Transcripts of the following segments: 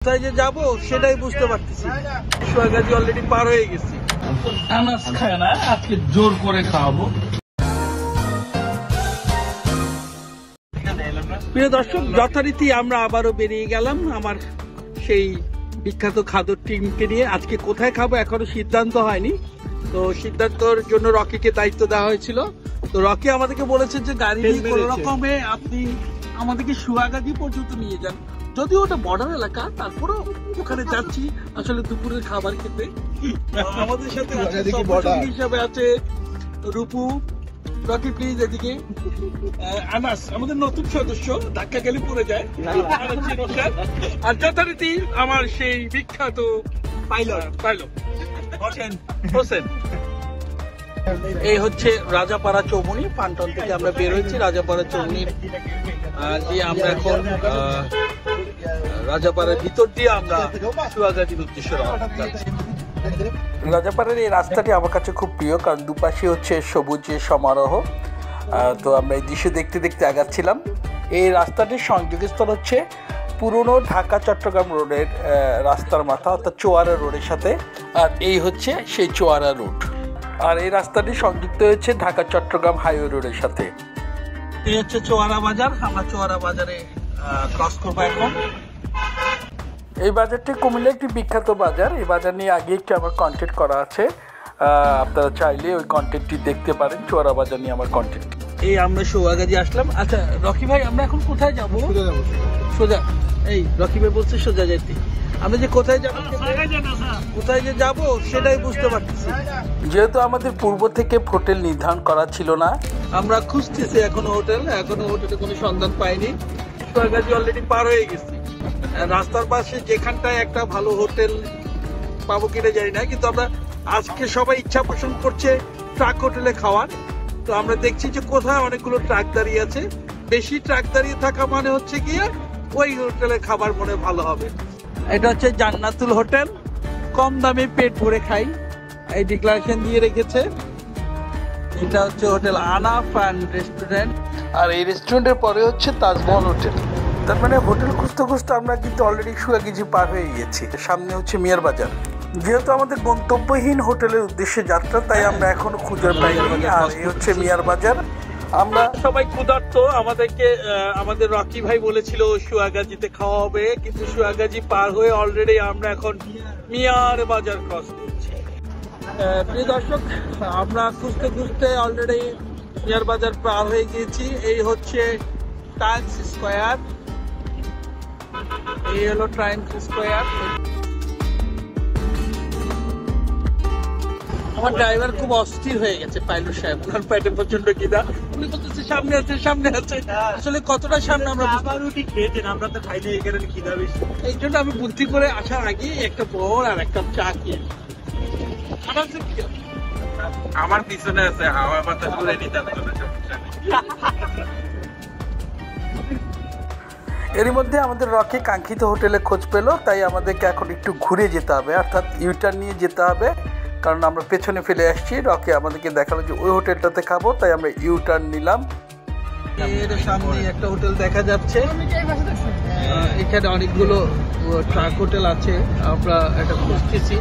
কোথায় যে যাবো সেটাই বুঝতে পারতেছি। সোয়াগাজী অলরেডি পার হয়ে গেছি। আনাজ খায় না, আজকে জোর করে খাওয়াবো। প্রিয় দর্শক, যথারীতি আমরা আবারও বেরিয়ে গেলাম আমার সেই বিখ্যাত খাদ্য টিমকে নিয়ে। আজকে কোথায় খাবো এখনো সিদ্ধান্ত হয়নি, তো সিদ্ধান্তর জন্য রকিকে দায়িত্ব দেওয়া হয়েছিল। তো রকি আমাদেরকে বলেছে যে গাড়ি নিয়ে কোনো রকমে আপনি আমাদেরকে সোয়াগাজী পর্যন্ত নিয়ে যান, যদিও ওটা বর্ডার এলাকা, তারপরেও ওখানে যাচ্ছি আসলে দুপুরের খাবার খেতে। আমাদের সাথে হিসাবে আছে রূপু। রকি প্লিজ এদিকে। আনাস আমাদের নতুন সদস্য, ধাক্কা গেলে পড়ে যায়। আর যথারীতি আমার সেই বিখ্যাত পাইলট হোসেন। এই হচ্ছে রাজাপাড়া চৌমুনি, পান্টন থেকে আমরা বের হয়েছি রাজাপাড়া চৌমুনি দিয়ে আমরা এখন রাজাপাড়ার ভিতর দিয়ে আমরা সোয়াগাজীর উদ্দেশ্যে রওনা দিচ্ছি। রাজাপাড়ার এই রাস্তাটি আমার কাছে খুব প্রিয়, কারণ দুপাশে হচ্ছে সবুজের সমারোহ। তো আমরা এই দৃশ্য দেখতে দেখতে আগাচ্ছিলাম। এই রাস্তাটির সংযোগস্থল হচ্ছে পুরনো ঢাকা চট্টগ্রাম রোডের রাস্তার মাথা, অর্থাৎ চোয়ারা রোডের সাথে। আর এই হচ্ছে সেই চোয়ারা রোড। আর এই রাস্তাটি সংযুক্ত হয়েছে ঢাকা চট্টগ্রাম হাইওয়ে রোডের সাথে। এই হচ্ছে চোয়ারা বাজার, আমরা চোয়ারা বাজারে ক্রস করবো এখন। এই বাজারটি কুমিল্লার একটি বিখ্যাত বাজার। এই বাজার নিয়ে আগে একটি আমার কন্টেন্ট করা আছে, আপনারা চাইলে ওই কন্টেন্টটি দেখতে পারেন। চোয়ারা বাজার নিয়ে আমার কন্টেন্ট। এই আমরা সোয়াগাজী আসলাম। আচ্ছা রকি ভাই, আমরা এখন কোথায় যাবো? সোজা। এই রকি ভাই বলছে সোজা যাইতে। আমরা যে কোথায় যাবো, কোথায় যে যাবো সেটাই বুঝতে পারতেছি। যেহেতু আমাদের পূর্ব থেকে হোটেল নির্ধারণ করা ছিল না, আমরা খুঁজতেছি এখনো হোটেলে কোনো সন্ধান পাইনি। সোয়াগাজী অলরেডি পার হয়ে গেছি। রাস্তার পাশে যেখানটায় একটা ভালো হোটেল পাবো কিনা জানি না, কিন্তু আমরা আজকে সবাই ইচ্ছা পোষণ করছে ট্রাক হোটেলে খাওয়ার। তো আমরা দেখছি যে কোথায় অনেকগুলো ট্রাক দাঁড়িয়ে আছে। বেশি ট্রাক দাঁড়িয়ে থাকা মানে হচ্ছে গিয়ে ওই হোটেলে খাবার মনে ভালো হবে। এটা হচ্ছে জান্নাতুল হোটেল, কম দামে পেট ভরে খাই, এই ডিক্লারেশন দিয়ে রেখেছে। এটা হচ্ছে হোটেল আনাফ অ্যান্ড রেস্টুরেন্ট। আর এই রেস্টুরেন্টের পরে হচ্ছে তাজমহল হোটেল। তার মানে হোটেল খুঁজতে খুঁজতে আমরা কিন্তু অলরেডি সোয়াগাজী পার হয়ে গিয়েছি। সামনে হচ্ছে মিয়ার বাজার। যেহেতু আমাদের গন্তব্যহীন হোটেলের উদ্দেশ্যে যাত্রা, তাই আমরা এখনো খুঁজে পাইনি। আর এই হচ্ছে মিয়ার বাজার। আমরা সবাই ক্ষুধার্ত। আমাদের রকি ভাই বলেছিল সোয়াগাজীতে খাওয়া হবে, কিন্তু সোয়াগাজী পার হয়ে অলরেডি আমরা এখন মিয়ার বাজার ক্রস করছি। প্রিয় দর্শক, আমরা খুঁজতে খুঁজতে অলরেডি মিয়ার বাজার পার হয়ে গিয়েছি। এই হচ্ছে টাইমস স্কোয়ার। এই হলো টাইমস স্কোয়ার। আমার ড্রাইভার খুব অস্থির হয়ে গেছে, পাইলট সাহেব। ওনার পেটে প্রচন্ড খিদা, উনি বলতেছে সামনে আছে সামনে আছে। আসলে কতটা সামনে আমরা রুটি খেয়েছেন, আমরা তো খাইনি, এখানে খিদা বেশি। এই জন্য আমি বুদ্ধি করে আসার আগে একটা বড় আর একটা চা খেয়ে আমার পিছনে আছে হাওয়া বাতাস করে নিতে। এর মধ্যে আমাদের রকি কাঙ্ক্ষিত হোটেলে খোঁজ পেল, তাই আমাদেরকে এখন একটু ঘুরে যেতে হবে, অর্থাৎ ইউটার্ন নিয়ে যেতে হবে, কারণ আমরা পেছনে ফেলে আসছি। রকি আমাদেরকে দেখালো যে ওই হোটেলটাতে খাবো, তাই আমরা ইউটার্ন নিলাম। এর সামনে একটা হোটেল দেখা যাচ্ছে, এখানে অনেকগুলো ট্রাক হোটেল আছে। আমরা এটা খুঁজতেছি,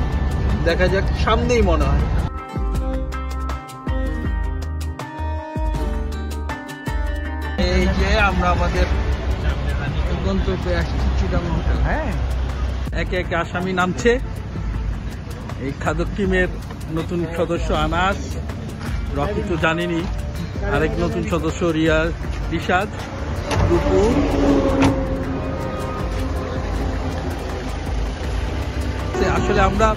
দেখা যাক, সামনেই মনে হয়। এই যে আমরা আমাদের গন্তব্যে আসছি, চিটাগং হোটেল। হ্যাঁ, একে একে আসামি নামছে। এই খাদক টিমের নতুন সদস্য আনাস, রকি তো জানেনি, আরেক নতুন সদস্য রিশাদ, রূপু। আসলে আমরা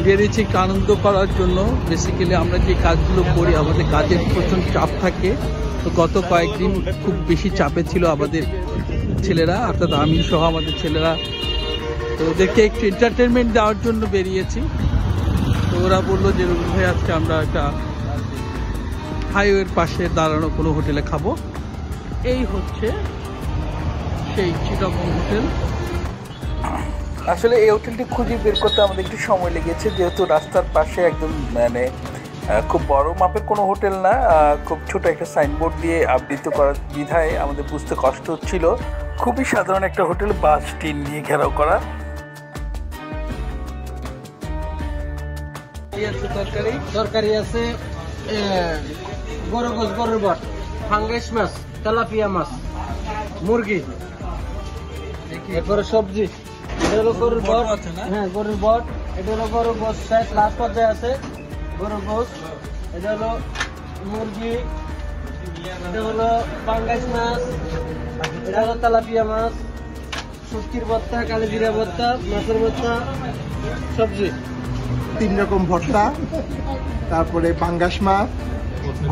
বেরিয়েছি একটু আনন্দ করার জন্য। বেসিক্যালি আমরা যে কাজগুলো করি, আমাদের কাজের প্রচন্ড চাপ থাকে। তো গত কয়েকদিন খুব বেশি চাপে ছিল আমাদের ছেলেরা, অর্থাৎ আমি সহ আমাদের ছেলেরা। তো ওদেরকে একটু এন্টারটেনমেন্ট দেওয়ার জন্য বেরিয়েছি। তো ওরা বললো যে রবি ভাই, আজকে আমরা একটা হাইওয়ের পাশে দাঁড়ানো কোনো হোটেলে খাবো। এই হচ্ছে সেই চিটাগং হোটেল। আসলে এই হোটেলটি খুঁজে বের করতে আমাদের একটু সময় লেগেছে, যেহেতু রাস্তার পাশে একদম খুব বড় মাপের কোনো হোটেল না, খুব ছোট একটা সাইনবোর্ড দিয়ে আবৃত করার বিধায় আমাদের বুঝতে কষ্ট হচ্ছিল খুবই সাধারণ একটা হোটেল, বাঁশ টিন দিয়ে ঘেরাও করা। তরকারি আছে গরু গোস, গরুর বট, ফাঙ্গাস মাছ, তেলাপিয়া মাছ, মুরগি, এরপরে সবজি। এটা হলো গরুর বট, হ্যাঁ গরুর বট। এটা হলো গরুর গোস, লাস্ট পর্যায়ে আছে গরুর গোস। এটা হলো মুরগি, এটা হলো ফাঙ্গাস মাছ, এটা হলো তেলাপিয়া মাছ, শুটকির ভর্তা, কালি জিরা ভর্তা, মাছের ভর্তা, সবজি। 3 রকম ভর্তা, তারপরে পাঙ্গাস মাছ,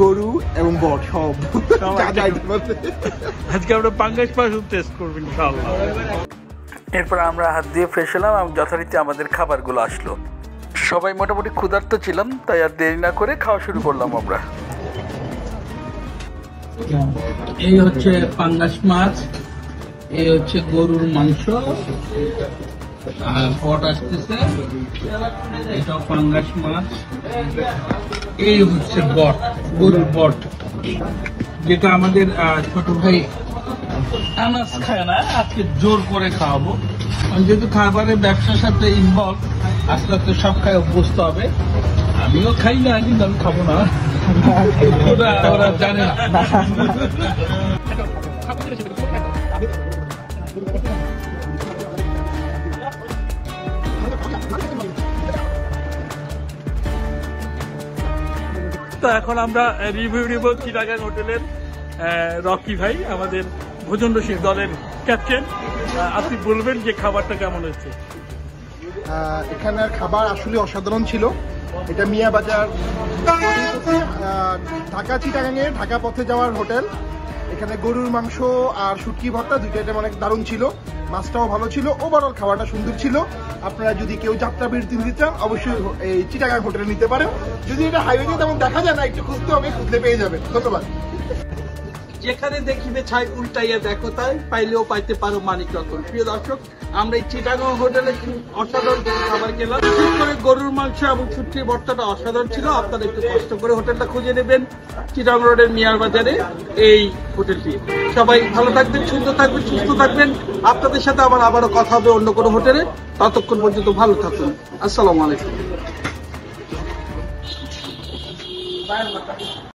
গরু এবং বট সব আজকে আমরা পাঙ্গাস মাছ টেস্ট করবো ইনশাআল্লাহ। এরপর আমরা হাত দিয়ে ফ্রেশ হলাম এবং যথারীতি আমাদের খাবারগুলো আসলো। সবাই মোটামুটি ক্ষুধার্ত ছিলাম, তাই আর দেরি না করে খাওয়া শুরু করলাম আমরা। এই হচ্ছে পাঙ্গাস মাছ, এই হচ্ছে গরুর মাংস, আর বট আসতেছে, এটা পাঙ্গাস মাছ, এই হচ্ছে বট, গরুর বট, যেটা আমাদের ছোট ভাই আনাস খায় না, আজকে জোর করে খাওয়াবো। যেহেতু খাবারের ব্যবসার সাথে ইনভলভ, আস্তে আস্তে সব খায় অভ্যস্ত হবে। আমিও খাই না, কিন্তু আমি খাবো না, ওরা জানে না। তো এখন আমরা রিভিউ নিব চিটাগাং হোটেলের রকি ভাই, আমাদের ভোজন রসিক দলের ক্যাপ্টেন। আপনি বলবেন যে খাবারটা কেমন হয়েছে? এখানের খাবার আসলে অসাধারণ ছিল। এটা মিয়া বাজার, ঢাকা চিটাগাঙে ঢাকা পথে যাওয়ার হোটেল। এখানে গরুর মাংস আর শুটকি ভর্তা দুইটা আইটেম অনেক দারুণ ছিল, মাছটাও ভালো ছিল, ওভারঅল খাবারটা সুন্দর ছিল। আপনারা যদি কেউ যাত্রা বিরতি নিতে চান অবশ্যই এই চিটাগাং হোটেলে নিতে পারেন। যদি এটা হাইওয়েতে তেমন দেখা যায় না, একটু খুঁজতে হবে, খুঁজলে পেয়ে যাবেন। ধন্যবাদ। যেখানে দেখিবে ছাই উল্টাইয়া দেখো তাই, পাইলেও পাইতে পারো মানিক রতন। প্রিয় দর্শক, আমরা এই চিটাগাং হোটেলে অসাধারণ খাবার খেলাম। বিশেষ করে গরুর মাংস এবং শুটকির ভর্তাটা অসাধারণ ছিল। আপনারা একটু কষ্ট করে হোটেলটা খুঁজে নেবেন, চিটাগাং রোডের মিয়ার বাজারে এই হোটেলটি। সবাই ভালো থাকবেন, সুন্দর থাকবেন, সুস্থ থাকবেন। আপনাদের সাথে আবারও কথা হবে অন্য কোনো হোটেলে। ততক্ষণ পর্যন্ত ভালো থাকুন। আসসালামু আলাইকুম।